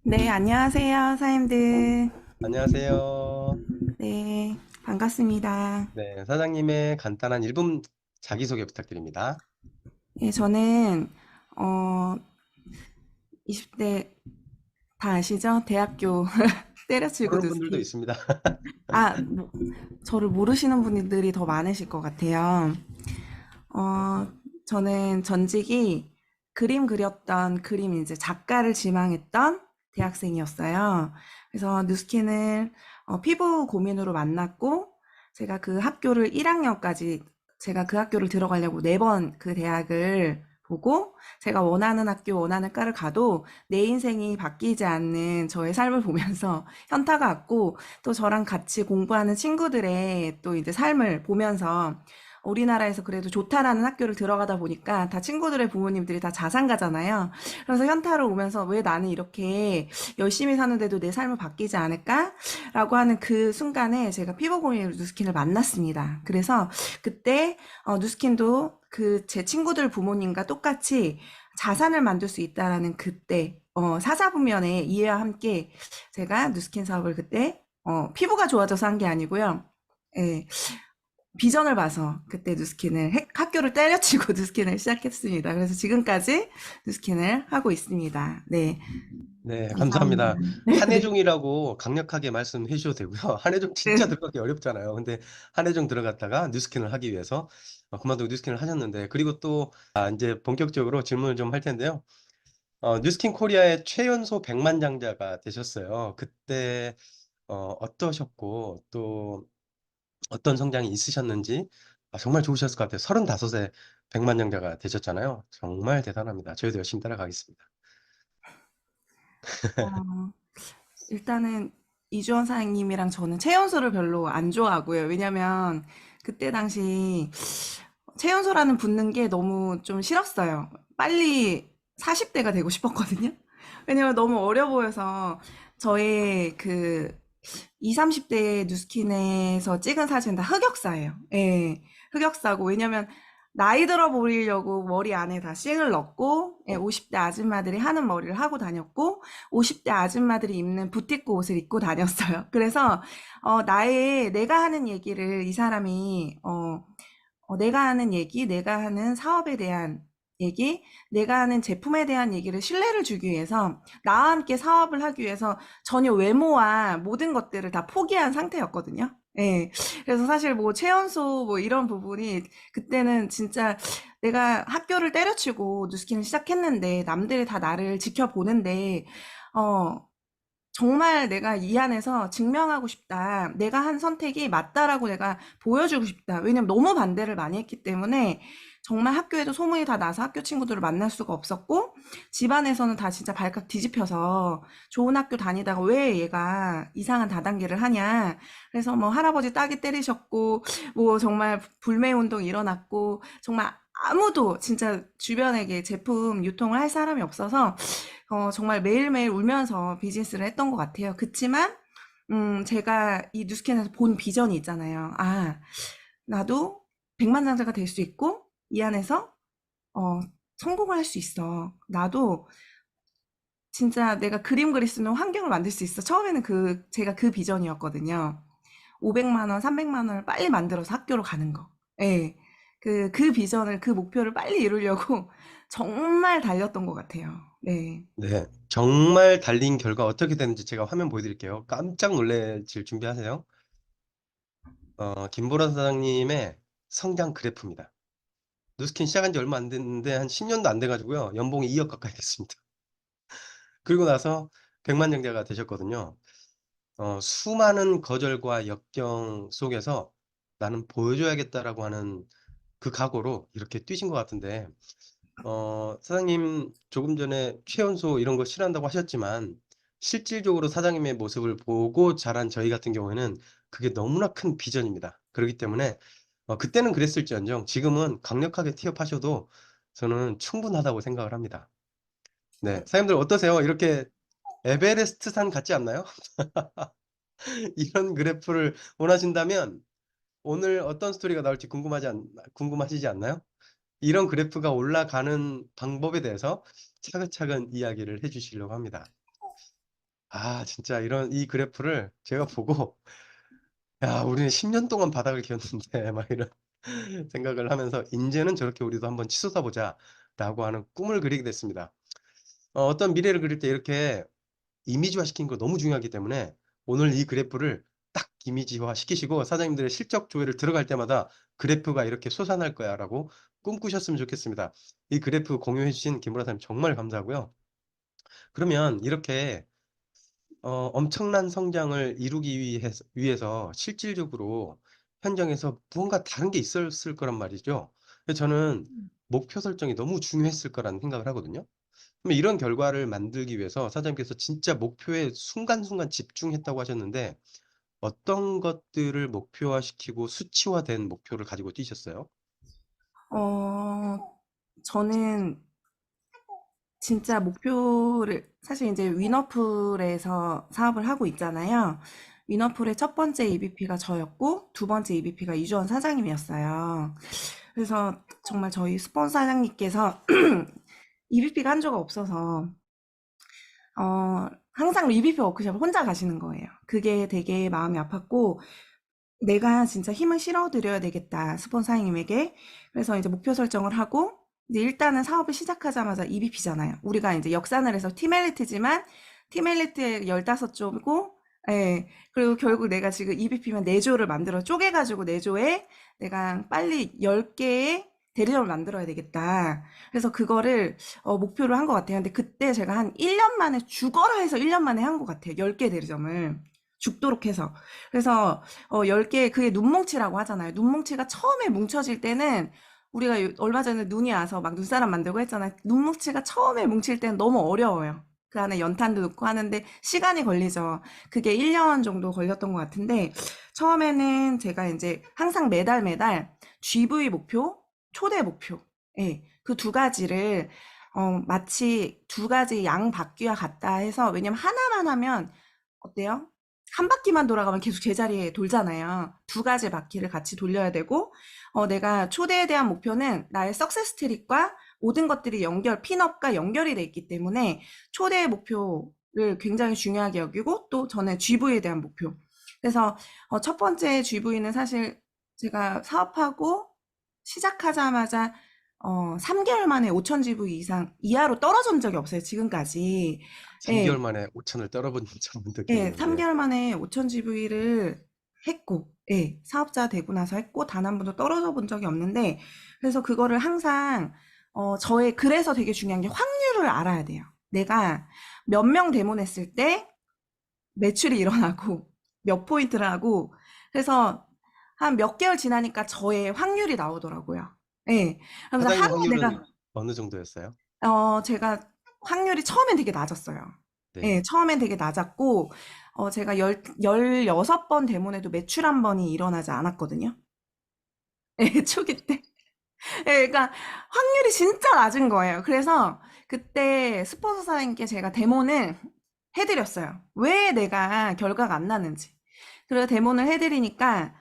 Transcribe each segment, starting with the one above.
네, 안녕하세요, 사임들. 안녕하세요. 네, 반갑습니다. 네, 사장님의 간단한 1분 자기소개 부탁드립니다. 네, 저는, 어, 20대 다 아시죠? 대학교 때려치고 모르는 분들도 누스킨. 있습니다. 저를 모르시는 분들이 더 많으실 것 같아요. 어, 저는 전직이 그림 그렸던 그림 이제 작가를 지망했던 대학생이었어요. 그래서 누스킨을 피부 고민으로 만났고 제가 그 학교를 1학년까지 제가 그 학교를 들어가려고 4번 그 대학을 보고 제가 원하는 학교, 원하는 과를 가도 내 인생이 바뀌지 않는 저의 삶을 보면서 현타가 왔고 또 저랑 같이 공부하는 친구들의 또 이제 삶을 보면서 우리나라에서 그래도 좋다라는 학교를 들어가다 보니까 다 친구들의 부모님들이 다 자산가잖아요. 그래서 현타를 오면서 왜 나는 이렇게 열심히 사는데도 내 삶을 바뀌지 않을까? 라고 하는 그 순간에 제가 피부고민 누스킨을 만났습니다. 그래서 그때 누스킨도 그 제 친구들 부모님과 똑같이 자산을 만들 수 있다라는 그때 사사분면의 이해와 함께 제가 누스킨 사업을 그때 피부가 좋아져서 한 게 아니고요. 예, 비전을 봐서 그때 누스킨을 학교를 때려치고 누스킨을 시작했습니다. 그래서 지금까지 누스킨을 하고 있습니다. 네, 네, 감사합니다. 감사합니다. 한혜종이라고 강력하게 말씀해 주셔도 되고요. 한혜종 진짜 네. 들어가기 어렵잖아요. 근데 한혜종 들어갔다가 뉴스킨을 하기 위해서 그만두고 뉴스킨을 하셨는데, 그리고 또 이제 본격적으로 질문을 좀 할 텐데요. 뉴스킨 코리아의 최연소 백만장자가 되셨어요. 그때 어떠셨고 또 어떤 성장이 있으셨는지 정말 좋으셨을 것 같아요. 35에 백만장자가 되셨잖아요. 정말 대단합니다. 저희도 열심히 따라가겠습니다. 어, 일단은 이주원 사장님이랑 저는 최연소를 별로 안 좋아하고요. 왜냐면 그때 당시 최연소라는 붙는 게 너무 좀 싫었어요. 빨리 40대가 되고 싶었거든요. 왜냐면 너무 어려 보여서 저의 그 20, 30대 뉴스킨에서 찍은 사진은 다 흑역사예요. 예, 흑역사고. 왜냐면 나이 들어 보이려고 머리 안에 다 싱을 넣고, 예, 50대 아줌마들이 하는 머리를 하고 다녔고, 50대 아줌마들이 입는 부티크 옷을 입고 다녔어요. 그래서, 내가 하는 얘기를 이 사람이, 내가 하는 얘기, 내가 하는 사업에 대한 얘기, 내가 하는 제품에 대한 얘기를 신뢰를 주기 위해서 나와 함께 사업을 하기 위해서 전혀 외모와 모든 것들을 다 포기한 상태였거든요. 예. 그래서 사실 뭐 최연소 뭐 이런 부분이 그때는 진짜 내가 학교를 때려치고 뉴스킨을 시작했는데 남들이 다 나를 지켜보는데 어 정말 내가 이 안에서 증명하고 싶다. 내가 한 선택이 맞다라고 내가 보여주고 싶다. 왜냐면 너무 반대를 많이 했기 때문에 정말 학교에도 소문이 다 나서 학교 친구들을 만날 수가 없었고 집안에서는 다 진짜 발칵 뒤집혀서 좋은 학교 다니다가 왜 얘가 이상한 다단계를 하냐. 그래서 뭐 할아버지 따기 때리셨고 뭐 정말 불매 운동이 일어났고 정말 아무도 진짜 주변에게 제품 유통을 할 사람이 없어서 정말 매일매일 울면서 비즈니스를 했던 것 같아요. 그치만, 제가 이 뉴스캔에서 본 비전이 있잖아요. 아, 나도 백만장자가 될 수 있고, 이 안에서, 어, 성공을 할 수 있어. 나도 진짜 내가 그림 그릴 수 있는 환경을 만들 수 있어. 처음에는 제가 그 비전이었거든요. 500만 원, 300만 원을 빨리 만들어서 학교로 가는 거. 예. 그 비전을, 그 목표를 빨리 이루려고 정말 달렸던 것 같아요. 네. 네, 정말 달린 결과 어떻게 되는지 제가 화면 보여드릴게요. 깜짝 놀라실 준비하세요. 김보라 사장님의 성장 그래프입니다. 뉴스킨 시작한 지 얼마 안 됐는데 한 10년도 안 돼가지고요. 연봉이 2억 가까이 됐습니다. 그리고 나서 백만장자가 되셨거든요. 수많은 거절과 역경 속에서 나는 보여줘야겠다라고 하는 그 각오로 이렇게 뛰신 것 같은데, 사장님 조금 전에 최연소 이런 거 싫어한다고 하셨지만, 실질적으로 사장님의 모습을 보고 자란 저희 같은 경우에는 그게 너무나 큰 비전입니다. 그렇기 때문에, 그때는 그랬을지언정 지금은 강력하게 티업하셔도 저는 충분하다고 생각을 합니다. 네, 사장님들 어떠세요? 이렇게 에베레스트 산 같지 않나요? 이런 그래프를 원하신다면 오늘 어떤 스토리가 나올지 궁금하시지 않나요? 이런 그래프가 올라가는 방법에 대해서 차근차근 이야기를 해주시려고 합니다. 아, 진짜 이 그래프를 제가 보고, 야, 우리는 10년 동안 바닥을 기었는데, 막 이런 생각을 하면서, 이제는 저렇게 우리도 한번 치솟아 보자, 라고 하는 꿈을 그리게 됐습니다. 어떤 미래를 그릴 때 이렇게 이미지화 시키는 거 너무 중요하기 때문에, 오늘 이 그래프를 딱 이미지화 시키시고, 사장님들의 실적 조회를 들어갈 때마다 그래프가 이렇게 솟아날 거야, 라고 꿈꾸셨으면 좋겠습니다. 이 그래프 공유해주신 김보라 사장님 정말 감사하고요. 그러면 이렇게 엄청난 성장을 이루기 위해서 실질적으로 현장에서 무언가 다른 게 있었을 거란 말이죠. 그래서 저는 목표 설정이 너무 중요했을 거라는 생각을 하거든요. 그러면 이런 결과를 만들기 위해서 사장님께서 진짜 목표에 순간순간 집중했다고 하셨는데 어떤 것들을 목표화시키고 수치화된 목표를 가지고 뛰셨어요? 어, 저는 진짜 목표를, 사실 이제 위너풀에서 사업을 하고 있잖아요. 위너풀의 첫 번째 EVP가 저였고, 두 번째 EVP가 이주원 사장님이었어요. 그래서 정말 저희 스폰서 사장님께서 EVP가 한 적 없어서, 항상 EVP 워크숍을 혼자 가시는 거예요. 그게 되게 마음이 아팠고, 내가 진짜 힘을 실어드려야 되겠다, 스폰 사장님에게. 그래서 이제 목표 설정을 하고, 이제 일단은 사업을 시작하자마자 EVP잖아요. 우리가 이제 역산을 해서 팀엘리트지만, 팀엘리트에 15조고, 예. 그리고 결국 내가 지금 EVP면 4조를 만들어 쪼개가지고 4조에 내가 빨리 10개의 대리점을 만들어야 되겠다. 그래서 그거를 목표로 한 것 같아요. 근데 그때 제가 한 1년 만에 죽어라 해서 1년 만에 한 것 같아요. 10개 대리점을. 죽도록 해서. 그래서 10개, 그게 눈뭉치라고 하잖아요. 눈뭉치가 처음에 뭉쳐질 때는 우리가 얼마 전에 눈이 와서 막 눈사람 만들고 했잖아요. 눈뭉치가 처음에 뭉칠 때는 너무 어려워요. 그 안에 연탄도 넣고 하는데 시간이 걸리죠. 그게 1년 정도 걸렸던 것 같은데 처음에는 제가 이제 항상 매달 매달 GV 목표, 초대 목표, 예, 그 두 가지를 마치 두 가지 양 바퀴와 같다 해서 왜냐면 하나만 하면 어때요? 한 바퀴만 돌아가면 계속 제자리에 돌잖아요. 두 가지 바퀴를 같이 돌려야 되고, 내가 초대에 대한 목표는 나의 석세스 트릭과 모든 것들이 핀업과 연결이 돼 있기 때문에 초대의 목표를 굉장히 중요하게 여기고 또 저는 GV에 대한 목표. 그래서 첫 번째 GV는 사실 제가 사업하고 시작하자마자 3개월 만에 5천 GV 이상 이하로 떨어진 적이 없어요, 지금까지. 3개월 예, 만에 5천을 떨어본 적도 예, 있겠네요. 네. 3개월 만에 5천 GV를 했고, 예, 사업자 되고 나서 했고, 단 한 번도 떨어져 본 적이 없는데, 그래서 그거를 항상, 그래서 되게 중요한 게 확률을 알아야 돼요. 내가 몇 명 데모냈을 때 매출이 일어나고, 몇 포인트를 하고, 그래서 한 몇 개월 지나니까 저의 확률이 나오더라고요. 예. 그래서 사장님 하루에 확률은 내가 어느 정도였어요? 제가 확률이 처음엔 되게 낮았어요. 네. 예, 처음엔 되게 낮았고, 제가 16번 대본에도 매출 한 번이 일어나지 않았거든요. 예, 초기 때. 예, 그러니까 확률이 진짜 낮은 거예요. 그래서 그때 스폰서 사장님께 제가 데모는 해드렸어요. 왜 내가 결과가 안 나는지. 그래서 데모를 해드리니까,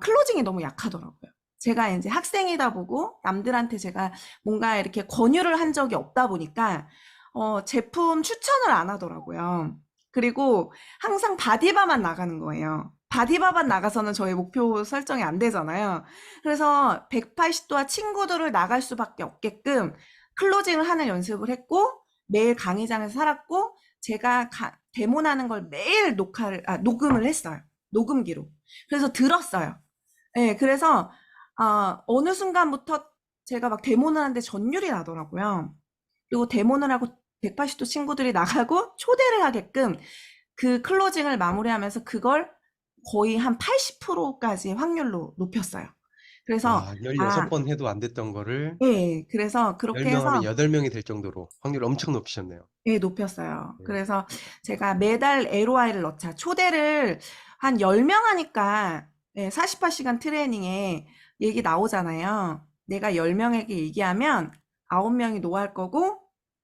클로징이 너무 약하더라고요. 제가 이제 학생이다 보고 남들한테 제가 뭔가 이렇게 권유를 한 적이 없다 보니까, 제품 추천을 안 하더라고요. 그리고 항상 바디바만 나가는 거예요. 바디바만 나가서는 저희 목표 설정이 안 되잖아요. 그래서 180도와 친구들을 나갈 수밖에 없게끔 클로징을 하는 연습을 했고, 매일 강의장에서 살았고, 제가 데모하는 걸 매일 녹음을 했어요. 녹음기로. 그래서 들었어요. 예, 그래서, 어느 순간부터 제가 막 데모를 하는데 전율이 나더라고요. 그리고 데모를 하고 180도 친구들이 나가고 초대를 하게끔 그 클로징을 마무리하면서 그걸 거의 한 80%까지 확률로 높였어요. 그래서, 와, 아, 16번 해도 안 됐던 거를 예, 그래서 그렇게 10명 하면 해서 8명이 될 정도로 확률 엄청 높이셨네요. 예, 높였어요. 네. 그래서 제가 매달 LOI를 넣자. 초대를 한 10명 하니까 예, 48시간 트레이닝에 얘기 나오잖아요. 내가 10명에게 얘기하면 9명이 노할 거고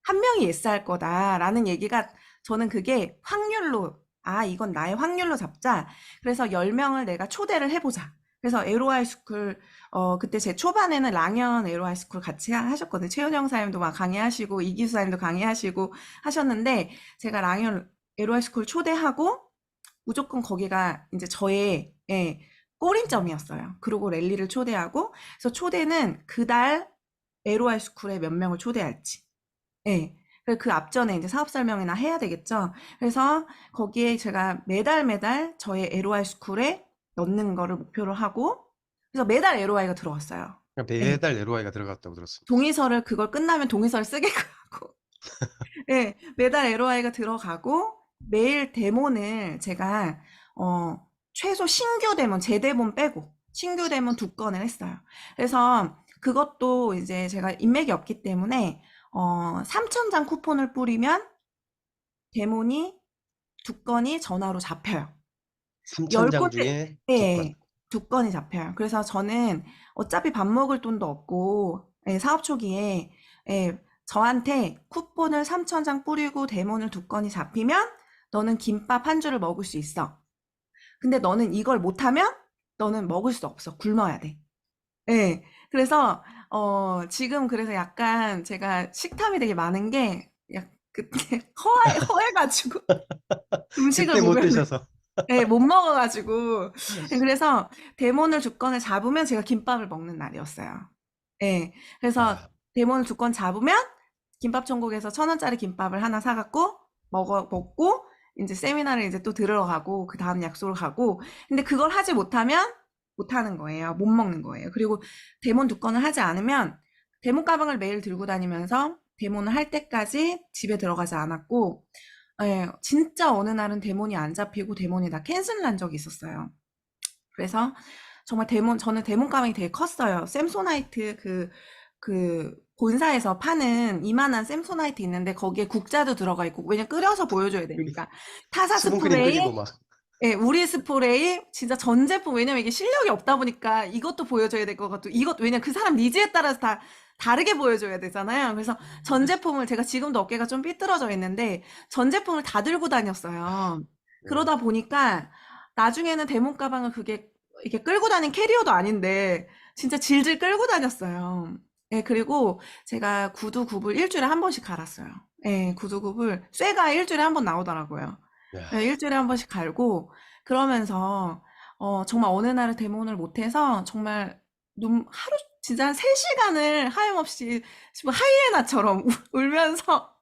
1명이 예스 할 거다라는 얘기가 저는 그게 확률로 이건 나의 확률로 잡자. 그래서 10명을 내가 초대를 해보자. 그래서 LOI 스쿨 그때 제 초반에는 랑연 LOI 스쿨 같이 하셨거든요. 최은영 사님도 막 강의하시고 이기수 사님도 강의하시고 하셨는데 제가 랑연 LOI 스쿨 초대하고 무조건 거기가 이제 저의 꼬림점이었어요. 그리고 랠리를 초대하고 그래서 초대는 그달 LOI 스쿨에 몇 명을 초대할지. 예. 그 앞전에 이제 사업 설명이나 해야 되겠죠. 그래서 거기에 제가 매달 매달 저의 LOI 스쿨에 넣는 거를 목표로 하고 그래서 매달 LOI가 들어왔어요. 그러니까 예. 매달 LOI가 들어갔다고 들었습니다. 동의서를 그걸 끝나면 동의서를 쓰게 하고 예, 매달 LOI가 들어가고 매일 데모는 제가 최소 신규 데모, 재데모 빼고 신규 데모 2건을 했어요. 그래서 그것도 이제 제가 인맥이 없기 때문에 3,000장 쿠폰을 뿌리면 데모니 2건이 전화로 잡혀요. 3,000장 10곳에 중에 2건. 예, 2건이 잡혀요. 그래서 저는 어차피 밥 먹을 돈도 없고 예, 사업 초기에 예, 저한테 쿠폰을 3,000장 뿌리고 데모를 2건이 잡히면 너는 김밥 한 줄을 먹을 수 있어. 근데 너는 이걸 못하면 너는 먹을 수 없어. 굶어야 돼. 예. 그래서 지금 그래서 약간 제가 식탐이 되게 많은 게 그때 허해가지고 음식을 그때 못 먹으면 드셔서. 네, 못 먹어가지고. 네, 그래서 데몬을 2건을 잡으면 제가 김밥을 먹는 날이었어요. 예. 그래서 아, 데몬을 2건 잡으면 김밥 천국에서 1,000원짜리 김밥을 하나 사갖고 먹고 이제 세미나를 이제 또 들으러 가고 그 다음 약속을 가고 근데 그걸 하지 못하면 못 하는 거예요. 못 먹는 거예요. 그리고 데몬 2건을 하지 않으면 데몬 가방을 매일 들고 다니면서 데몬을 할 때까지 집에 들어가지 않았고 예, 진짜 어느 날은 데몬이 안 잡히고 데몬이 다 캔슬 난 적이 있었어요. 그래서 정말 저는 데몬 가방이 되게 컸어요. 샘소나이트 본사에서 파는 이만한 샘소나이트 있는데 거기에 국자도 들어가 있고, 왜냐면 끓여서 보여줘야 여기 되니까. 타사 수분크림 스프레이, 끓이고 막. 예, 우리 스프레이, 진짜 전 제품, 왜냐면 이게 실력이 없다 보니까 이것도 보여줘야 될 것 같고, 왜냐면 그 사람 니즈에 따라서 다 다르게 보여줘야 되잖아요. 그래서 전 제품을 제가 지금도 어깨가 좀 삐뚤어져 있는데, 전 제품을 다 들고 다녔어요. 네. 그러다 보니까 나중에는 데몬 가방을 그게 이렇게 끌고 다닌 캐리어도 아닌데, 진짜 질질 끌고 다녔어요. 예, 그리고 제가 구두 굽을 일주일에 한 번씩 갈았어요. 예, 구두 굽을, 쇠가 일주일에 한 번 나오더라고요. 야, 예, 일주일에 한 번씩 갈고 그러면서 정말 어느 날은 데몬을 못해서 정말 하루 진짜 한 3시간을 하염없이 뭐 하이에나처럼 울면서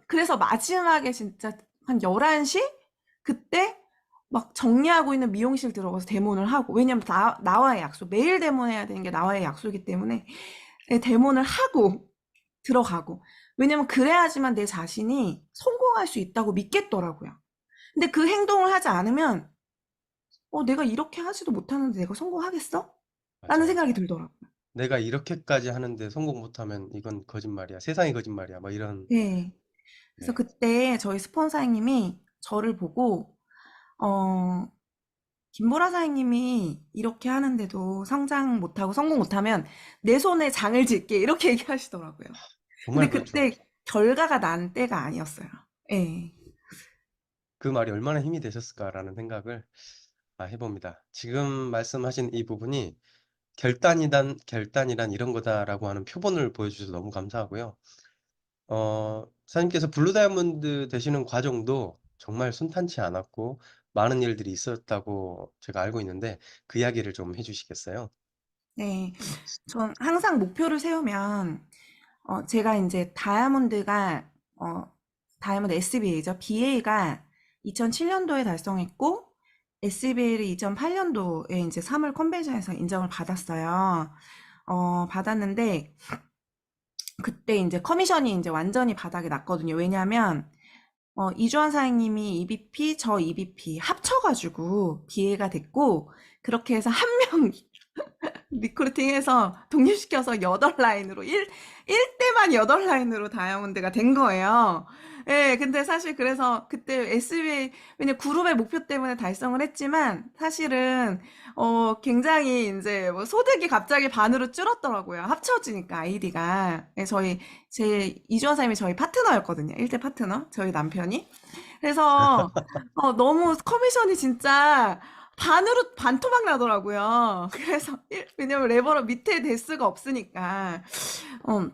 그래서 마지막에 진짜 한 11시? 그때 막 정리하고 있는 미용실 들어가서 데몬을 하고 왜냐면 나와의 약속 매일 데몬해야 되는 게 나와의 약속이기 때문에 네, 데몬을 하고 들어가고. 왜냐면 그래야지만 내 자신이 성공할 수 있다고 믿겠더라고요. 근데 그 행동을 하지 않으면, 내가 이렇게 하지도 못하는데 내가 성공하겠어? 라는 맞아요. 생각이 들더라고요. 내가 이렇게까지 하는데 성공 못하면 이건 거짓말이야. 세상이 거짓말이야. 뭐 이런. 네. 그래서 네. 그때 저희 스폰사님이 저를 보고, 어, 김보라 사장님이 이렇게 하는데도 성장 못하고 성공 못하면 내 손에 장을 질게. 이렇게 얘기하시더라고요. 근데 정말 그렇죠. 그때 결과가 난 때가 아니었어요. 예. 그 말이 얼마나 힘이 되셨을까라는 생각을 해봅니다. 지금 말씀하신 이 부분이 결단이란 이런 거다라고 하는 표본을 보여주셔서 너무 감사하고요. 사장님께서 블루 다이아몬드 되시는 과정도 정말 순탄치 않았고 많은 일들이 있었다고 제가 알고 있는데 그 이야기를 좀 해주시겠어요? 네. 전 항상 목표를 세우면 제가 이제 다이아몬드 SBA죠. BA가 2007년도에 달성했고 SBA를 2008년도에 이제 사물 컨벤션에서 인정을 받았어요. 받았는데 그때 이제 커미션이 이제 완전히 바닥에 났거든요. 왜냐하면 이주환 사장님이 EVP, 저 EVP 합쳐가지고 BA가 됐고 그렇게 해서 한 명 리크루팅해서 독립시켜서 8라인으로 1대만 8라인으로 다이아몬드가 된 거예요. 예, 근데 사실 그래서 그때 SBA 왜냐 그룹의 목표 때문에 달성을 했지만 사실은 굉장히 이제 뭐 소득이 갑자기 반으로 줄었더라고요. 합쳐지니까 아이디가. 예, 제 이주원 사님이 저희 파트너였거든요. 1대 파트너. 저희 남편이. 그래서 너무 커미션이 진짜 반토막 나더라고요. 그래서, 왜냐면 레버러 밑에 대스가 없으니까. 어,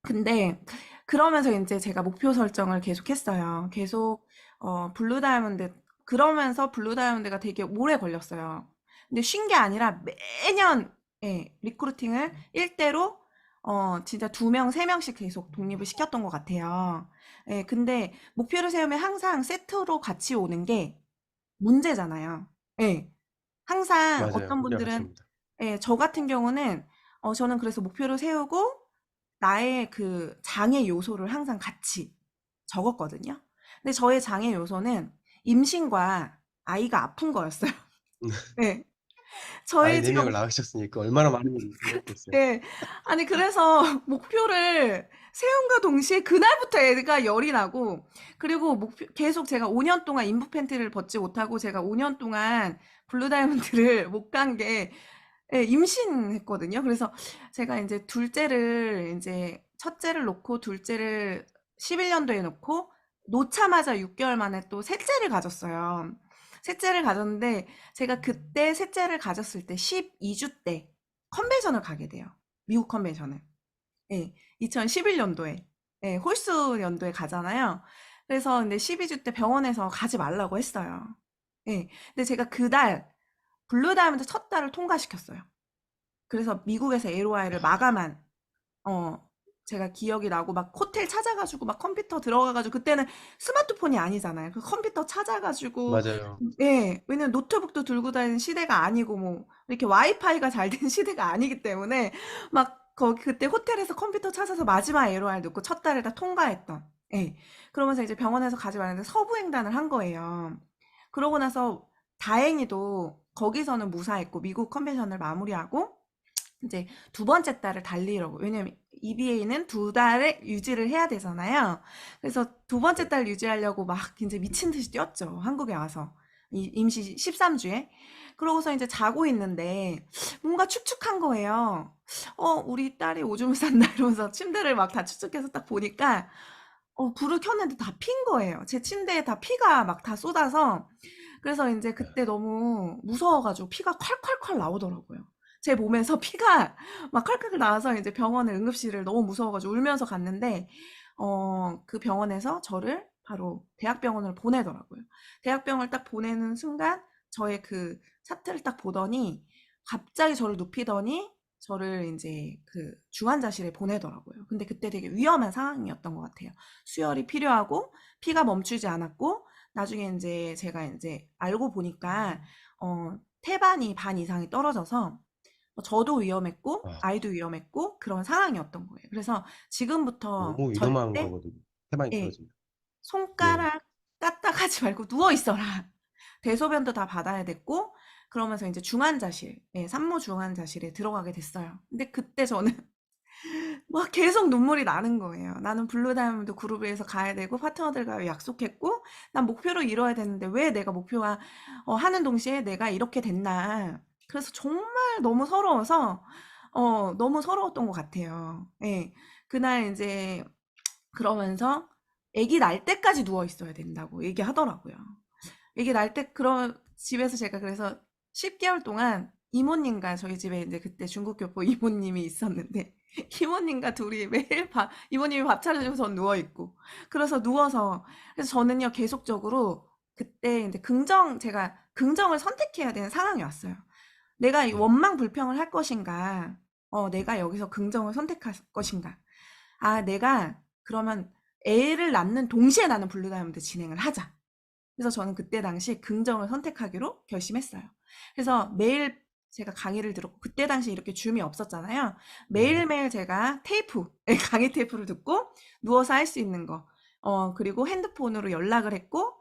근데 그러면서 이제 제가 목표 설정을 계속 했어요. 계속, 블루 다이아몬드, 그러면서 블루 다이아몬드가 되게 오래 걸렸어요. 근데 쉰 게 아니라 매년, 예, 리크루팅을 일대로, 진짜 2명, 3명씩 계속 독립을 시켰던 것 같아요. 예, 근데 목표를 세우면 항상 세트로 같이 오는 게 문제잖아요. 예. 항상 맞아요. 어떤 그게 분들은, 맞습니다. 예, 저 같은 경우는, 저는 그래서 목표를 세우고 나의 그 장애 요소를 항상 같이 적었거든요. 근데 저의 장애 요소는 임신과 아이가 아픈 거였어요. 네. 아이 저희 지금 4명을 낳으셨으니까 얼마나 많은 일이 있었겠어요. 예. 아니 그래서 목표를 세움과 동시에 그날부터 애가 열이 나고 그리고 목표 계속 제가 5년 동안 인부 팬티를 벗지 못하고 제가 5년 동안 블루 다이아몬드를 못 간 게 예, 임신했거든요. 그래서 제가 이제 둘째를 이제 첫째를 놓고 둘째를 11년도에 놓고 놓자마자 6개월 만에 또 셋째를 가졌어요. 셋째를 가졌는데 제가 그때 셋째를 가졌을 때 12주 때 컨벤션을 가게 돼요. 미국 컨벤션을. 예, 2011년도에. 예, 홀스 연도에 가잖아요. 그래서 근데 12주 때 병원에서 가지 말라고 했어요. 예. 근데 제가 그달 블루 다이아몬드 첫 달을 통과시켰어요. 그래서 미국에서 LOI를 마감한 어 제가 기억이 나고 막 호텔 찾아가지고 막 컴퓨터 들어가가지고 그때는 스마트폰이 아니잖아요. 그 컴퓨터 찾아가지고 맞아요. 예 왜냐면 노트북도 들고 다니는 시대가 아니고 뭐 이렇게 와이파이가 잘 된 시대가 아니기 때문에 막 거기 그때 호텔에서 컴퓨터 찾아서 마지막 LOR 넣고 첫 달에 다 통과했던 예 그러면서 이제 병원에서 가지 말았는데 서부횡단을 한 거예요. 그러고 나서 다행히도 거기서는 무사했고 미국 컨벤션을 마무리하고 이제 두 번째 달을 달리려고. 왜냐면 EBA는 두 달을 유지를 해야 되잖아요. 그래서 두 번째 네. 달 유지하려고 막 이제 미친 듯이 뛰었죠. 한국에 와서. 임시 13주에. 그러고서 이제 자고 있는데 뭔가 축축한 거예요. 우리 딸이 오줌을 쌌나 이러면서 침대를 막 다 추측해서 딱 보니까 불을 켰는데 다 핀 거예요. 제 침대에 다 피가 막 다 쏟아서 그래서 이제 그때 너무 무서워가지고 피가 콸콸콸 나오더라고요. 제 몸에서 피가 막 칼칼 나와서 이제 병원에 응급실을 너무 무서워가지고 울면서 갔는데, 그 병원에서 저를 바로 대학병원을 보내더라고요. 대학병원을 딱 보내는 순간 저의 그 차트를 딱 보더니 갑자기 저를 눕히더니 저를 이제 그 중환자실에 보내더라고요. 근데 그때 되게 위험한 상황이었던 것 같아요. 수혈이 필요하고 피가 멈추지 않았고 나중에 이제 제가 이제 알고 보니까 태반이 반 이상이 떨어져서 저도 위험했고 아, 아이도 위험했고 그런 상황이었던 거예요. 그래서 지금부터 너무 위험한 절대 거거든요. 태반이 예, 떨어지면. 네. 손가락 까딱하지 말고 누워 있어라. 대소변도 다 받아야 됐고 그러면서 이제 중환자실, 예, 산모 중환자실에 들어가게 됐어요. 근데 그때 저는 막 계속 눈물이 나는 거예요. 나는 블루 다이아몬드 그룹에서 가야 되고 파트너들과 약속했고 난 목표를 이뤄야 되는데 왜 내가 목표와 하는 동시에 내가 이렇게 됐나. 그래서 정말 너무 서러워서 너무 서러웠던 것 같아요. 예. 그날 이제 그러면서 아기 날 때까지 누워 있어야 된다고 얘기하더라고요. 아기 날 때 그런 집에서 제가 그래서 10개월 동안 이모님과 저희 집에 이제 그때 중국 교포 이모님이 있었는데 이모님과 둘이 매일 이모님이 밥 차려주고 전 누워 있고 그래서 누워서 그래서 저는요 계속적으로 그때 이제 제가 긍정을 선택해야 되는 상황이 왔어요. 내가 이 네. 원망 불평을 할 것인가, 내가 여기서 긍정을 선택할 것인가. 아, 내가 그러면 애를 낳는 동시에 나는 블루 다이아몬드 진행을 하자. 그래서 저는 그때 당시 긍정을 선택하기로 결심했어요. 그래서 매일 제가 강의를 들었고, 그때 당시 이렇게 줌이 없었잖아요. 네. 매일매일 제가 테이프, 강의 테이프를 듣고 누워서 할 수 있는 거, 그리고 핸드폰으로 연락을 했고,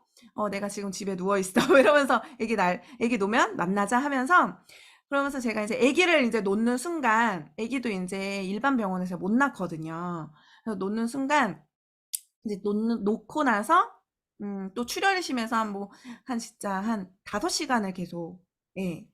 내가 지금 집에 누워 있어. 이러면서 애기 놓으면 만나자 하면서, 그러면서 제가 이제 애기를 이제 놓는 순간, 애기도 이제 일반 병원에서 못 낳거든요. 그래서 놓는 순간, 이제 놓고 나서 또 출혈이 심해서 한 진짜 한 5시간을 계속 예,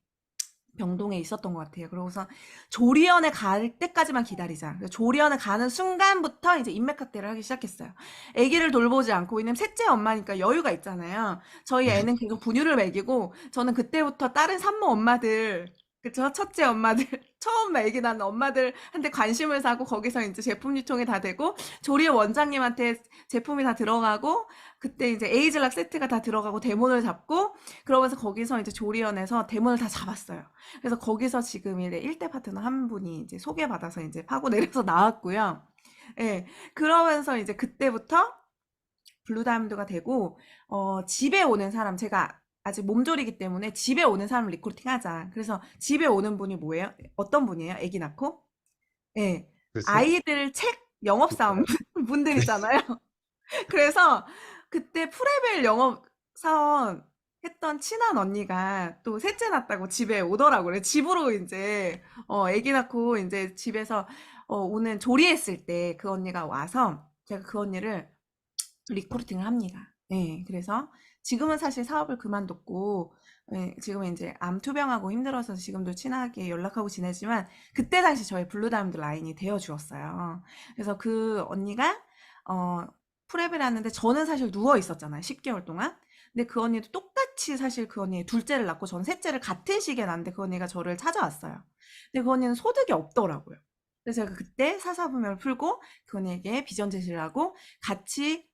병동에 있었던 것 같아요. 그러고서 조리원에 갈 때까지만 기다리자. 그래서 조리원에 가는 순간부터 이제 인맥 확대를 하기 시작했어요. 아기를 돌보지 않고 왜냐면 셋째 엄마니까 여유가 있잖아요. 저희 애는 계속 분유를 먹이고 저는 그때부터 다른 산모 엄마들 그쵸. 첫째 엄마들, 처음 아기 낳는 엄마들한테 관심을 사고, 거기서 이제 제품 유통이 다 되고, 조리원 원장님한테 제품이 다 들어가고, 그때 이제 에이즐락 세트가 다 들어가고, 대본을 잡고, 그러면서 거기서 이제 조리원에서 대본을 다 잡았어요. 그래서 거기서 지금 이제 1대 파트너 한 분이 이제 소개받아서 이제 파고 내려서 나왔고요. 예. 그러면서 이제 그때부터 블루다이아몬드가 되고, 집에 오는 사람, 제가 아직 몸조리기 때문에 집에 오는 사람을 리크루팅하자. 그래서 집에 오는 분이 뭐예요? 어떤 분이에요? 아기 낳고? 예. 글쎄요. 아이들 책 영업사원 분들 네. 있잖아요. 그래서 그때 프레벨 영업사원 했던 친한 언니가 또 셋째 낳았다고 집에 오더라고요. 집으로 이제, 아기 낳고 이제 집에서, 오는 조리했을 때 그 언니가 와서 제가 그 언니를 리크루팅을 합니다. 예, 그래서 지금은 사실 사업을 그만뒀고, 예, 지금은 이제 암 투병하고 힘들어서 지금도 친하게 연락하고 지내지만, 그때 당시 저희 블루다이아몬드 라인이 되어 주었어요. 그래서 그 언니가, 어, 프랩을 하는데 저는 사실 누워 있었잖아요. 10개월 동안. 근데 그 언니도 똑같이 사실 그 언니 둘째를 낳고 저는 셋째를 같은 시기에 낳는데 그 언니가 저를 찾아왔어요. 근데 그 언니는 소득이 없더라고요. 그래서 제가 그때 사사분명을 풀고 그 언니에게 비전 제시를 하고 같이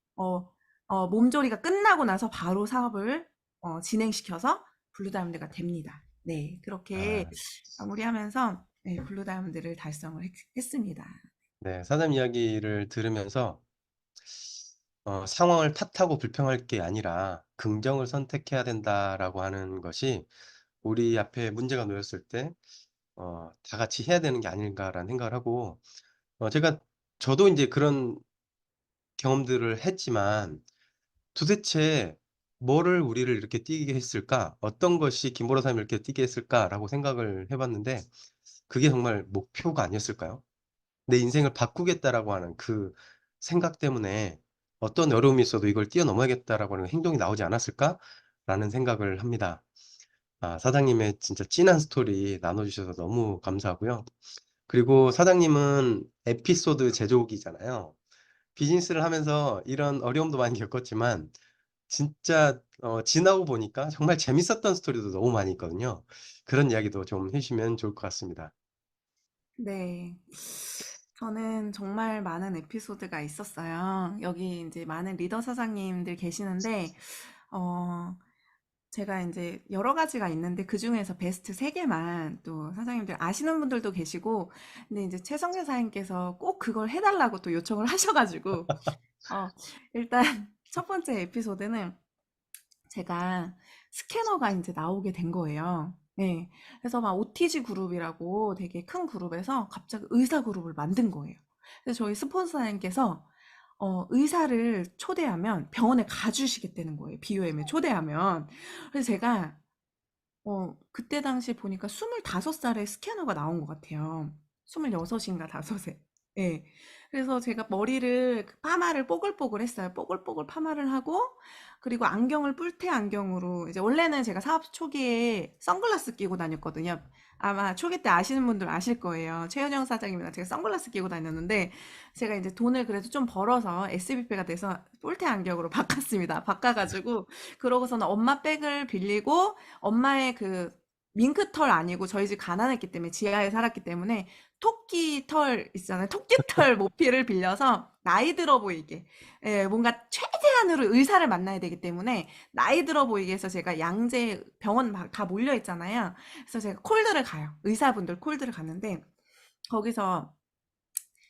몸조리가 끝나고 나서 바로 사업을 진행시켜서 블루다이아몬드가 됩니다. 네, 그렇게 아, 마무리하면서 네, 블루다이아몬드를 달성을 했습니다. 네. 사장님 이야기를 들으면서 상황을 탓하고 불평할 게 아니라 긍정을 선택해야 된다라고 하는 것이 우리 앞에 문제가 놓였을 때 다 같이 해야 되는 게 아닌가라는 생각을 하고 제가 저도 이제 그런 경험들을 했지만 도대체 뭐를 우리를 이렇게 뛰게 했을까? 어떤 것이 김보라 사람을 이렇게 뛰게 했을까라고 생각을 해 봤는데 그게 정말 목표가 아니었을까요? '내 인생을 바꾸겠다.'라고 하는 그 생각 때문에 '어떤 어려움이 있어도 이걸 뛰어넘어야겠다.'라고 하는 행동이 나오지 않았을까라는 생각을 합니다. 사장님의 진짜 찐한 스토리 나눠 주셔서 너무 감사하고요. 그리고 사장님은 에피소드 제조기잖아요. 비즈니스를 하면서 이런 어려움도 많이 겪었지만 진짜 지나고 보니까 정말 재밌었던 스토리도 너무 많이 있거든요. 그런 이야기도 좀 해 주시면 좋을 것 같습니다. 네. 저는 정말 많은 에피소드가 있었어요. 여기 이제 많은 리더 사장님들 계시는데, 어, 제가 이제 여러 가지가 있는데 그중에서 베스트 3개만 또 사장님들 아시는 분들도 계시고, 근데 이제 최성재 사장님께서 꼭 그걸 해달라고 또 요청을 하셔가지고, 어, 일단 첫 번째 에피소드는 제가 스캐너가 이제 나오게 된 거예요. 네. 그래서 막 OTG 그룹이라고 되게 큰 그룹에서 갑자기 의사 그룹을 만든 거예요. 그래서 저희 스폰서님께서 의사를 초대하면 병원에 가주시겠다는 거예요. BOM에 초대하면. 그래서 제가 그때 당시 보니까 25살에 스캐너가 나온 것 같아요. 26인가 5에. 예. 그래서 제가 머리를, 파마를 뽀글뽀글 했어요. 뽀글뽀글 파마를 하고, 그리고 안경을 뿔테 안경으로, 이제 원래는 제가 사업 초기에 선글라스 끼고 다녔거든요. 아마 초기 때 아시는 분들 아실 거예요. 최은영 사장님이랑 제가 선글라스 끼고 다녔는데, 제가 이제 돈을 그래도 좀 벌어서 SBP가 돼서 뿔테 안경으로 바꿨습니다. 바꿔가지고, 그러고서는 엄마 백을 빌리고, 엄마의 그 밍크털 아니고 저희 집 가난했기 때문에 지하에 살았기 때문에 토끼 털 있잖아요. 토끼털 모피를 빌려서 나이 들어 보이게 뭔가 최대한으로 의사를 만나야 되기 때문에 나이 들어 보이게 해서 제가 양재 병원 다 몰려 있잖아요. 그래서 제가 콜드를 가요. 의사분들 콜드를 갔는데 거기서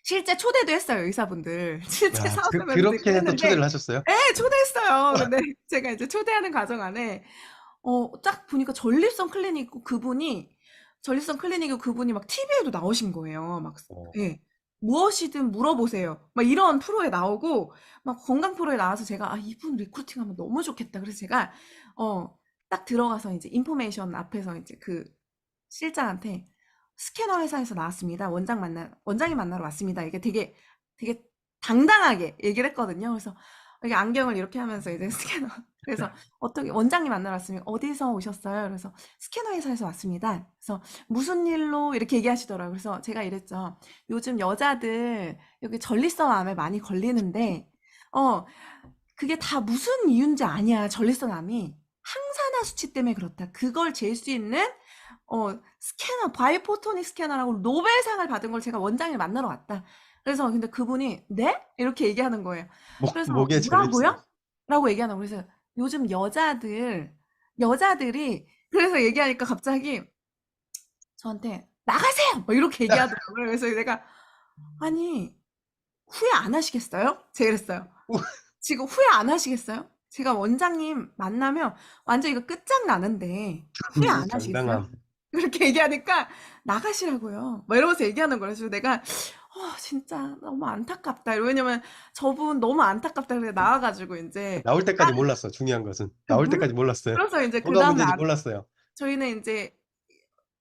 실제 초대도 했어요. 의사분들 실제 야 사업하면서 듣긴 그렇게 또 했는데 초대를 하셨어요? 네, 초대했어요. 근데 제가 이제 초대하는 과정 안에 딱 보니까 전립선 클리닉이고 그분이 막 TV에도 나오신 거예요. 막, 어. 예. 무엇이든 물어보세요. 막 이런 프로에 나오고, 막 건강 프로에 나와서 제가, 이분 리크루팅 하면 너무 좋겠다. 그래서 제가, 딱 들어가서 이제 인포메이션 앞에서 이제 그 실장한테 스캐너 회사에서 나왔습니다. 원장님 만나러 왔습니다. 이게 되게 당당하게 얘기를 했거든요. 그래서 이게 안경을 이렇게 하면서 이제 스캐너, 그래서 어떻게 원장님 만나러 왔으면 어디서 오셨어요? 그래서 스캐너 회사에서 왔습니다. 그래서 무슨 일로 이렇게 얘기하시더라고요. 그래서 제가 이랬죠. 요즘 여자들 여기 전립선 암에 많이 걸리는데, 어, 그게 다 무슨 이유인지 아니야. 전립선 암이 항산화 수치 때문에 그렇다. 그걸 잴 수 있는 스캐너, 바이포토닉 스캐너라고 노벨상을 받은 걸 제가 원장님 만나러 왔다. 그래서 근데 그분이 네? 이렇게 얘기하는 거예요. 그래서 목에 전립선. 뭐라고요? 라고 얘기하는 거예요. 그래서 요즘 여자들이 그래서 얘기하니까 갑자기 저한테 나가세요! 뭐 이렇게 얘기하더라고요. 그래서 내가 아니 후회 안 하시겠어요? 제가 그랬어요. 지금 후회 안 하시겠어요? 제가 원장님 만나면 완전 이거 끝장나는데 후회 안 하시겠어요? 당당함. 그렇게 얘기하니까 나가시라고요. 막 이러면서 얘기하는 거예요. 그래서 내가 진짜 너무 안타깝다. 왜냐면 저분 너무 안타깝다. 그래 나와가지고 이제 나올 때까지 몰랐어. 중요한 것은. 나올 때까지 몰랐어요. 그래서 이제 그 뭐가 다음날 문제인지 몰랐어요. 저희는 이제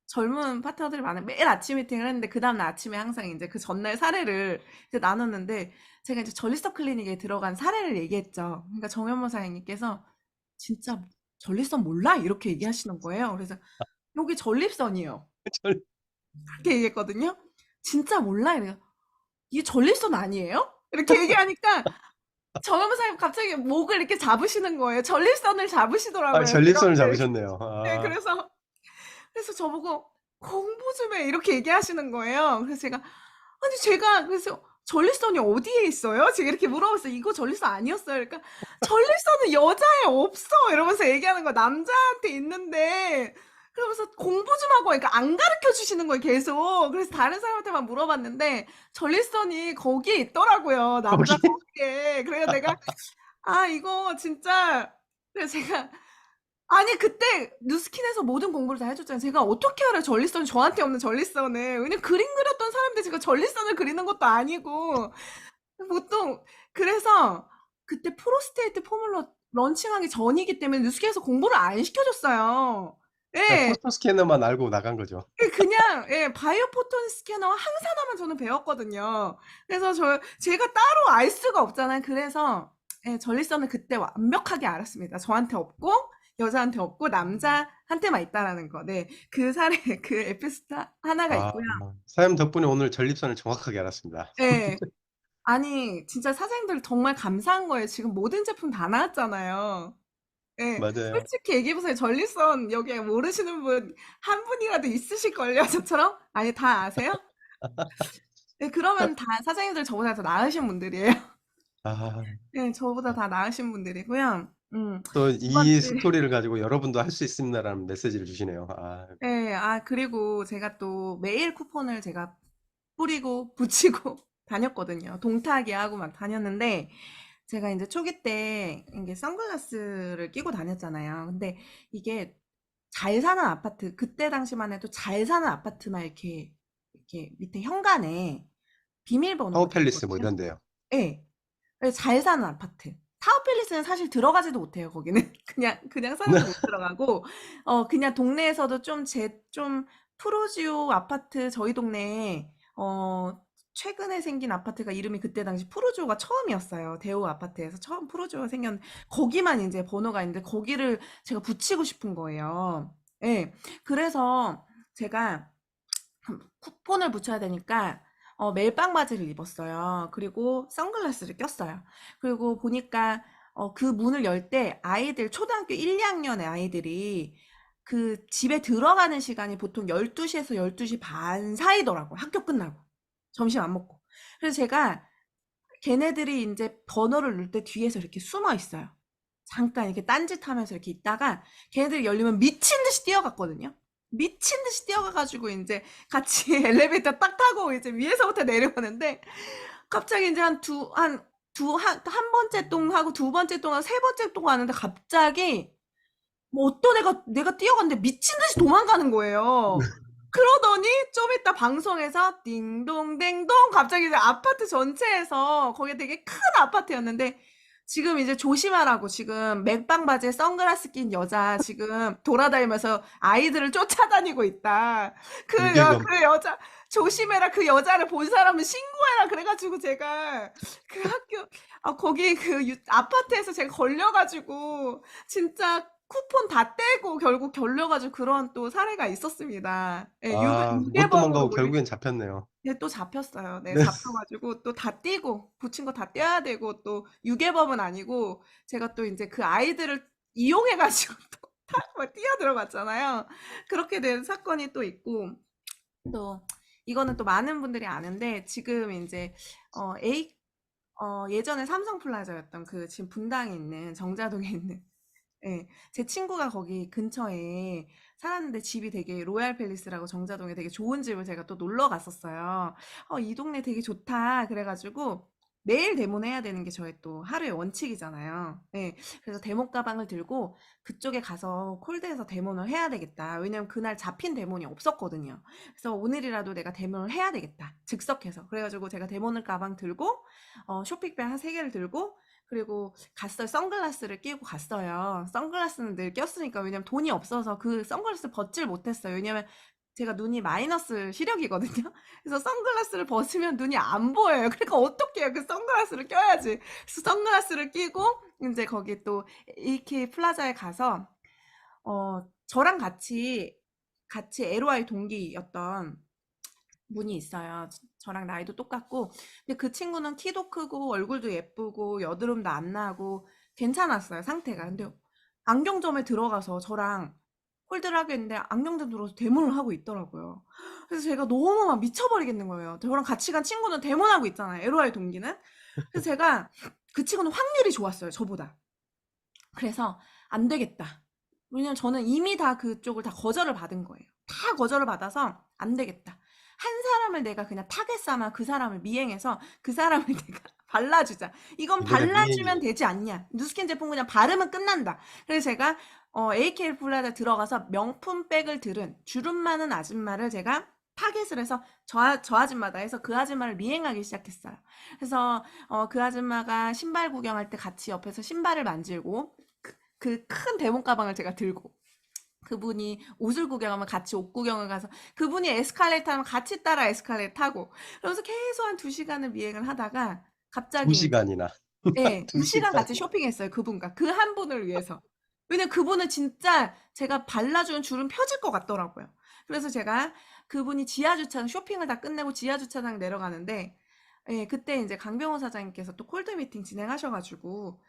젊은 파트너들이 많아요. 매일 아침 미팅을 했는데 그 다음날 아침에 항상 이제 그 전날 사례를 이제 나눴는데 제가 이제 전립선 클리닉에 들어간 사례를 얘기했죠. 그러니까 정현모 사장님께서 진짜 전립선 몰라? 이렇게 얘기하시는 거예요. 그래서 여기 전립선이요. 절- 그렇게 얘기했거든요. 진짜 몰라? 이래요. 이게 전립선 아니에요? 이렇게 얘기하니까 정현모 사장님 갑자기 목을 이렇게 잡으시는 거예요. 전립선을 아, 잡으시더라고요. 전립선을 그런데 잡으셨네요. 네, 아, 그래서 저보고 공부 좀 해. 이렇게 얘기하시는 거예요. 그래서 그래서 전립선이 어디에 있어요? 제가 이렇게 물어봤어요. 이거 전립선 아니었어요? 그러니까 전립선은 여자에 없어. 이러면서 얘기하는 거 남자한테 있는데 그러면서 공부 좀 하고 그러니까 안 가르쳐 주시는 거예요, 계속. 그래서 다른 사람한테만 물어봤는데 전립선이 거기에 있더라고요. 남자 거기. 거기에. 그래서 내가 이거 진짜 그래서 제가 아니 그때 뉴스킨에서 모든 공부를 다 해줬잖아요. 제가 어떻게 알아요? 전립선 저한테 없는 전립선을. 왜냐면 그림 그렸던 사람인데 제가 전립선을 그리는 것도 아니고 보통 그래서 그때 프로스테이트 포뮬러 런칭하기 전이기 때문에 뉴스킨에서 공부를 안 시켜줬어요. 그냥 예, 포스터 스캐너만 알고 나간 거죠. 그냥 바이오 포톤 스캐너와 항산화만 저는 배웠거든요. 그래서 제가 따로 알 수가 없잖아요. 그래서 전립선을 그때 완벽하게 알았습니다. 저한테 없고 여자한테 없고 남자한테만 있다라는 거. 네, 그 사례 그 에피소드 하나가 아, 있고요. 사장님 덕분에 오늘 전립선을 정확하게 알았습니다. 네, 아니 진짜 사장님들 정말 감사한 거예요. 지금 모든 제품 다 나왔잖아요. 예, 맞아요. 솔직히 얘기해보세요. 전립선 여기에 모르시는 분 한 분이라도 있으실걸요, 저처럼? 아니, 다 아세요? 네, 그러면 다 사장님들 저보다 더 나으신 분들이에요. 아, 네, 저보다 다 나으신 분들이고요. 또 두 이 번째, 스토리를 가지고 여러분도 할 수 있습니다라는 메시지를 주시네요. 아, 네, 그리고 제가 또 매일 쿠폰을 제가 뿌리고 붙이고 다녔거든요. 동타기 하고 막 다녔는데, 제가 이제 초기 때 이게 선글라스를 끼고 다녔잖아요. 근데 이게 잘 사는 아파트, 그때 당시만 해도 잘 사는 아파트만 이렇게 밑에 현관에 비밀번호가 타워팰리스 뭐 있거든요. 이런데요. 예. 그래서 잘 사는 아파트. 타워팰리스는 사실 들어가지도 못해요, 거기는. 그냥 사람도 못 들어가고, 그냥 동네에서도 좀 프로지오 아파트, 저희 동네에, 최근에 생긴 아파트가 이름이 그때 당시 프로지오가 처음이었어요. 대우 아파트에서 처음 프로지오가 생겼는데, 거기만 이제 번호가 있는데, 거기를 제가 붙이고 싶은 거예요. 예. 그래서 제가 쿠폰을 붙여야 되니까 멜빵 바지를 입었어요. 그리고 선글라스를 꼈어요. 그리고 보니까 그 문을 열 때 아이들 초등학교 1, 2학년의 아이들이 그 집에 들어가는 시간이 보통 12시에서 12시 반 사이더라고요. 학교 끝나고. 점심 안 먹고. 그래서 제가 걔네들이 이제 번호를 누를 때 뒤에서 이렇게 숨어 있어요. 잠깐 이렇게 딴짓하면서 이렇게 있다가 걔네들이 열리면 미친 듯이 뛰어갔거든요. 미친 듯이 뛰어가가지고 이제 같이 엘리베이터 딱 타고 이제 위에서부터 내려오는데 갑자기 이제 한 번째 똥하고 두 번째 똥하고 세 번째 똥 하는데 갑자기 뭐 어떤 애가 내가 뛰어갔는데 미친 듯이 도망가는 거예요. 그러더니 좀 이따 방송에서 띵동댕동 갑자기 이제 아파트 전체에서 거기 되게 큰 아파트였는데 지금 이제 조심하라고 지금 맥방 바지에 선글라스 낀 여자 지금 돌아다니면서 아이들을 쫓아다니고 있다. 유괴범. 그 여자 조심해라. 그 여자를 본 사람은 신고해라. 그래가지고 제가 그 거기 아파트에서 제가 걸려가지고 진짜 쿠폰 다 떼고 결국 결려가지고 그런 또 사례가 있었습니다. 예, 아, 못 유괴범으로 도망가고 몰린. 결국엔 잡혔네요. 네, 또 잡혔어요. 네, 네. 잡혀가지고 또 다 떼고 붙인 거 다 떼야 되고 또 유괴범은 아니고 제가 또 이제 그 아이들을 이용해가지고 또 막 뛰어 들어갔잖아요. 그렇게 된 사건이 또 있고, 또 이거는 또 많은 분들이 아는데, 지금 이제 어, A 예전에 삼성플라자였던 그 지금 분당에 있는 정자동에 있는, 예, 제 친구가 거기 근처에 살았는데 집이 되게 로얄 팰리스라고 정자동에 되게 좋은 집을 제가 또 놀러 갔었어요. 이 동네 되게 좋다. 그래가지고 매일 대모해야 되는 게 저의 또 하루의 원칙이잖아요. 예, 그래서 대모 가방을 들고 그쪽에 가서 콜드에서 대모를 해야 되겠다. 왜냐면 그날 잡힌 대모이 없었거든요. 그래서 오늘이라도 내가 대모를 해야 되겠다. 즉석해서. 그래가지고 제가 대모를 가방 들고 쇼핑백 한 3개를 들고 그리고 갔어요. 선글라스를 끼고 갔어요. 선글라스는 늘 꼈으니까. 왜냐면 돈이 없어서 그 선글라스 벗질 못했어요. 왜냐면 제가 눈이 마이너스 시력이거든요. 그래서 선글라스를 벗으면 눈이 안 보여요. 그러니까 어떡해요. 그 선글라스를 껴야지. 그래서 선글라스를 끼고 이제 거기 또 AK 플라자에 가서 저랑 같이 LOI 동기였던 분이 있어요. 저랑 나이도 똑같고. 근데 그 친구는 키도 크고 얼굴도 예쁘고 여드름도 안 나고 괜찮았어요, 상태가. 근데 안경점에 들어가서 저랑 콜드를 하겠는데 안경점 들어서 대모를 하고 있더라고요. 그래서 제가 너무 막 미쳐버리겠는 거예요. 저랑 같이 간 친구는 대모하고 있잖아요, LOI 동기는. 그래서 제가 그 친구는 확률이 좋았어요, 저보다. 그래서 안 되겠다. 왜냐면 저는 이미 다 그쪽을 다 거절을 받은 거예요. 다 거절을 받아서 안 되겠다. 한 사람을 내가 그냥 타겟 삼아 그 사람을 미행해서 그 사람을 내가 발라주자. 이건 내가 발라주면 미행이 되지 않냐. 누스킨 제품 그냥 바르면 끝난다. 그래서 제가 AKL 플라자 들어가서 명품 백을 들은 주름 많은 아줌마를 제가 타겟을 해서 저 아줌마다 해서 그 아줌마를 미행하기 시작했어요. 그래서 그 아줌마가 신발 구경할 때 같이 옆에서 신발을 만지고 그 큰 대문 가방을 제가 들고 그분이 옷을 구경하면 같이 옷 구경을 가서 그분이 에스컬레이터 하면 같이 따라 에스컬레이터 타고 그러면서 계속 한 2시간을 미행을 하다가 두 갑자기 이제 시간이나 예, 두 2시간 같이 시간이나 쇼핑했어요, 그분과. 그 한 분을 위해서. 왜냐면 그분은 진짜 제가 발라주는 주름 펴질 것 같더라고요. 그래서 제가 그분이 지하주차장 쇼핑을 다 끝내고 지하주차장 내려가는데, 예, 그때 이제 강병호 사장님께서 또 콜드 미팅 진행하셔가지고,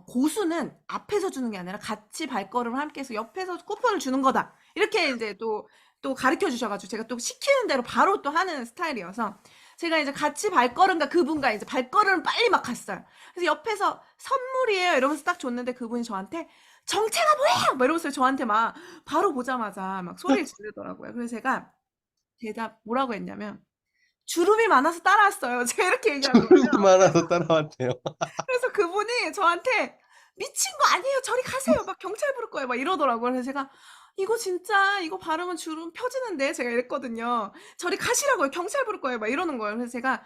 고수는 앞에서 주는 게 아니라 같이 발걸음을 함께 해서 옆에서 쿠폰을 주는 거다. 이렇게 이제 또 가르쳐 주셔가지고 제가 또 시키는 대로 바로 또 하는 스타일이어서 제가 이제 같이 발걸음과 그분과 이제 발걸음을 빨리 막 갔어요. 그래서 옆에서 선물이에요 이러면서 딱 줬는데 그분이 저한테 정체가 뭐예요? 막 이러면서 저한테 막 바로 보자마자 막 소리를 지르더라고요. 그래서 제가 대답 뭐라고 했냐면 주름이 많아서 따라왔어요. 제가 이렇게 얘기한 거예요. 주름이 그래서 많아서 따라왔대요. 그래서 그분이 저한테 미친 거 아니에요. 저리 가세요. 막 경찰 부를 거예요. 막 이러더라고요. 그래서 제가 이거 진짜 이거 바르면 주름 펴지는데 제가 이랬거든요. 저리 가시라고요. 경찰 부를 거예요. 막 이러는 거예요. 그래서 제가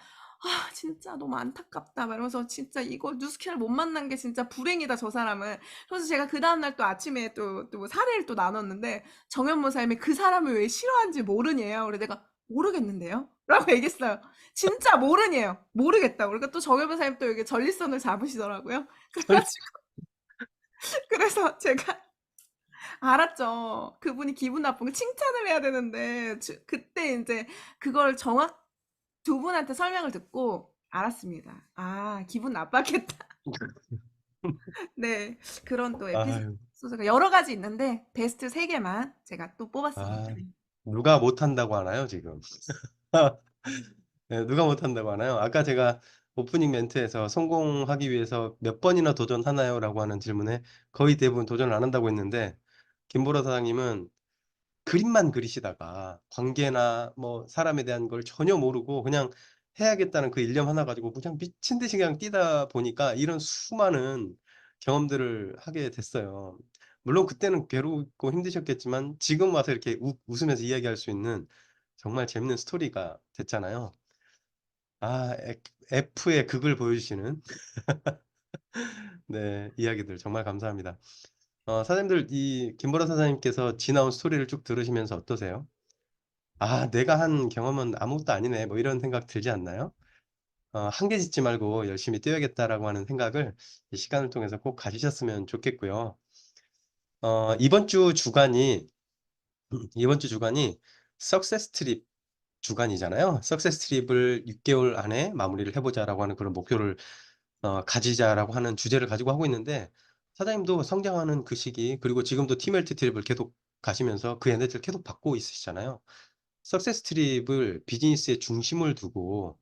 진짜 너무 안타깝다. 막 이러면서 진짜 이거 뉴스킨을 못 만난 게 진짜 불행이다, 저 사람은. 그래서 제가 그 다음날 또 아침에 또 사례를 또 나눴는데 정연모사님이 그 사람을 왜 싫어하는지 모르냐요. 그래서 내가 모르겠는데요? 라고 얘기했어요. 진짜 모르냐요. 모르겠다고. 그러니까 또 정연모사님 또 이게 전립선을 잡으시더라고요. 그래가지고 그래서 제가 알았죠. 그분이 기분 나쁜 거 칭찬을 해야 되는데 그때 이제 그걸 정확 두 분한테 설명을 듣고 알았습니다. 기분 나빴겠다. 네, 그런 또 아유, 에피소드가 여러 가지 있는데 베스트 3개만 제가 또 뽑았습니다. 아, 누가 못한다고 하나요, 지금? 네, 누가 못한다고 하나요? 아까 제가 오프닝 멘트에서 성공하기 위해서 몇 번이나 도전하나요? 라고 하는 질문에 거의 대부분 도전을 안 한다고 했는데, 김보라 사장님은 그림만 그리시다가 관계나 뭐 사람에 대한 걸 전혀 모르고 그냥 해야겠다는 그 일념 하나 가지고 그냥 미친 듯이 그냥 뛰다 보니까 이런 수많은 경험들을 하게 됐어요. 물론 그때는 괴롭고 힘드셨겠지만 지금 와서 이렇게 웃으면서 이야기할 수 있는 정말 재밌는 스토리가 됐잖아요. F의 극을 보여주시는 네, 이야기들 정말 감사합니다. 사장님들 이 김보라 사장님께서 지나온 스토리를 쭉 들으시면서 어떠세요? 내가 한 경험은 아무것도 아니네. 뭐 이런 생각 들지 않나요? 한계 짓지 말고 열심히 뛰어야겠다라고 하는 생각을 이 시간을 통해서 꼭 가지셨으면 좋겠고요. 이번 주 주간이, 이번 주 주간이 석세스 트립 주간이잖아요. 석세스 트립을 6개월 안에 마무리를 해보자라고 하는 그런 목표를 가지자라고 하는 주제를 가지고 하고 있는데, 사장님도 성장하는 그 시기, 그리고 지금도 티멜트 트립을 계속 가시면서 그 에너지를 계속 받고 있으시잖아요. 석세스 트립을 비즈니스의 중심을 두고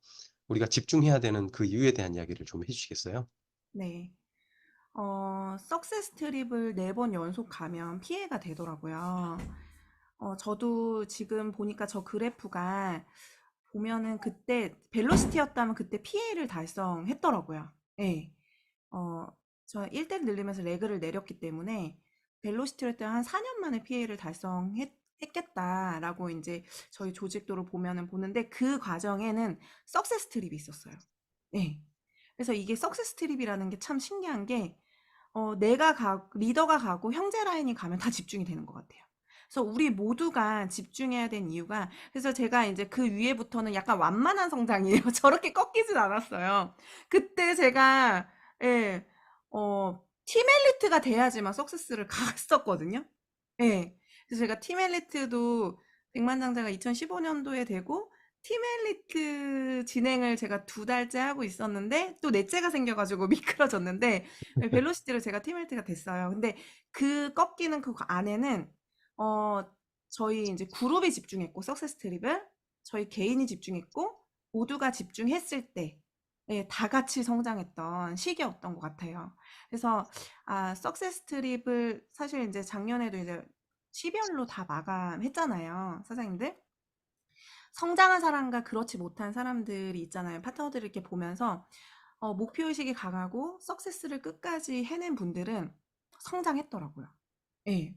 우리가 집중해야 되는 그 이유에 대한 이야기를 좀 해주시겠어요? 네. 석세스 트립을 4번 연속 가면 피해가 되더라고요. 저도 지금 보니까 저 그래프가 보면은 그때 벨로시티였다면 그때 피해를 달성했더라고요. 예. 어, 저 1대 늘리면서 레그를 내렸기 때문에 벨로시티를 했더니 한 4년 만에 피해를 달성했겠다라고 이제 저희 조직도를 보면은 보는데 그 과정에는 석세스 트립이 있었어요. 예. 그래서 이게 석세스 트립이라는 게 참 신기한 게 리더가 가고 형제 라인이 가면 다 집중이 되는 것 같아요. 그래서 우리 모두가 집중해야 된 이유가, 그래서 제가 이제 그 위에부터는 약간 완만한 성장이에요. 저렇게 꺾이진 않았어요. 그때 제가, 예, 팀 엘리트가 돼야지만 석세스를 갔었거든요. 예. 그래서 제가 팀 엘리트도 백만장자가 2015년도에 되고, 팀 엘리트 진행을 제가 2달째 하고 있었는데, 또 넷째가 생겨가지고 미끄러졌는데, 벨로시티를 제가 팀 엘리트가 됐어요. 근데 그 꺾이는 그 안에는, 어, 저희 이제 그룹이 집중했고, 석세스 트립을, 저희 개인이 집중했고, 모두가 집중했을 때, 예, 다 같이 성장했던 시기였던 것 같아요. 그래서, 석세스 트립을 사실 이제 작년에도 이제 시별로 다 마감했잖아요, 사장님들. 성장한 사람과 그렇지 못한 사람들이 있잖아요. 파트너들을 이렇게 보면서 목표의식이 강하고 석세스를 끝까지 해낸 분들은 성장했더라고요. 예.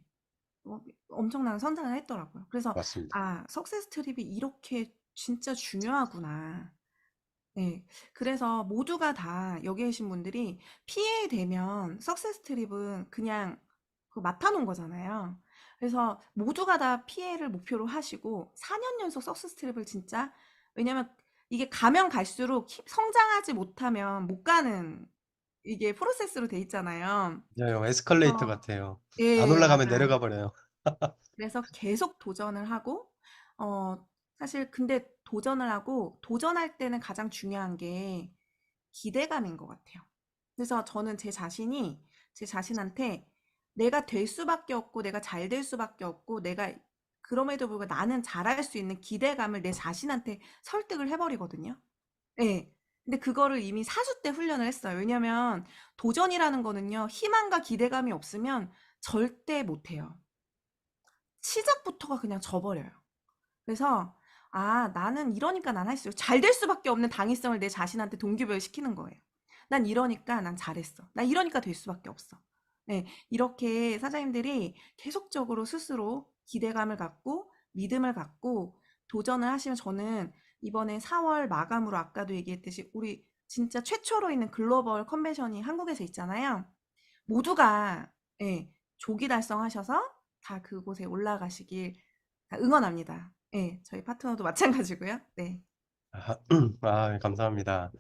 엄청난 성장을 했더라고요. 그래서 맞습니다. 석세스 트립이 이렇게 진짜 중요하구나. 예. 그래서 모두가 다 여기 계신 분들이 PA 되면 석세스 트립은 그냥 그 맡아놓은 거잖아요. 그래서 모두가 다 PA를 목표로 하시고 4년 연속 석세스 트립을 진짜, 왜냐면 이게 가면 갈수록 성장하지 못하면 못 가는, 이게 프로세스로 돼 있잖아요. 맞아요. 에스컬레이터 그래서 같아요. 안 예, 올라가면 맞아요. 내려가 버려요. 그래서 계속 도전을 하고, 어, 사실 근데 도전을 하고, 도전할 때는 가장 중요한 게 기대감인 것 같아요. 그래서 저는 제 자신한테 내가 될 수밖에 없고, 내가 잘 될 수밖에 없고, 내가 그럼에도 불구하고 나는 잘할 수 있는 기대감을 내 자신한테 설득을 해버리거든요. 예. 근데 그거를 이미 사수 때 훈련을 했어요. 왜냐면 도전이라는 거는요, 희망과 기대감이 없으면 절대 못해요. 시작부터가 그냥 져버려요. 그래서 나는 이러니까 난 할 수, 잘 될 수밖에 없는 당위성을 내 자신한테 동기부여 시키는 거예요. 난 이러니까 난 잘했어. 난 이러니까 될 수밖에 없어. 네, 이렇게 사장님들이 계속적으로 스스로 기대감을 갖고 믿음을 갖고 도전을 하시면, 저는 이번에 4월 마감으로 아까도 얘기했듯이 우리 진짜 최초로 있는 글로벌 컨벤션이 한국에서 있잖아요. 모두가, 예, 조기 달성하셔서 다 그곳에 올라가시길 응원합니다. 예, 저희 파트너도 마찬가지고요. 네. 아, 감사합니다.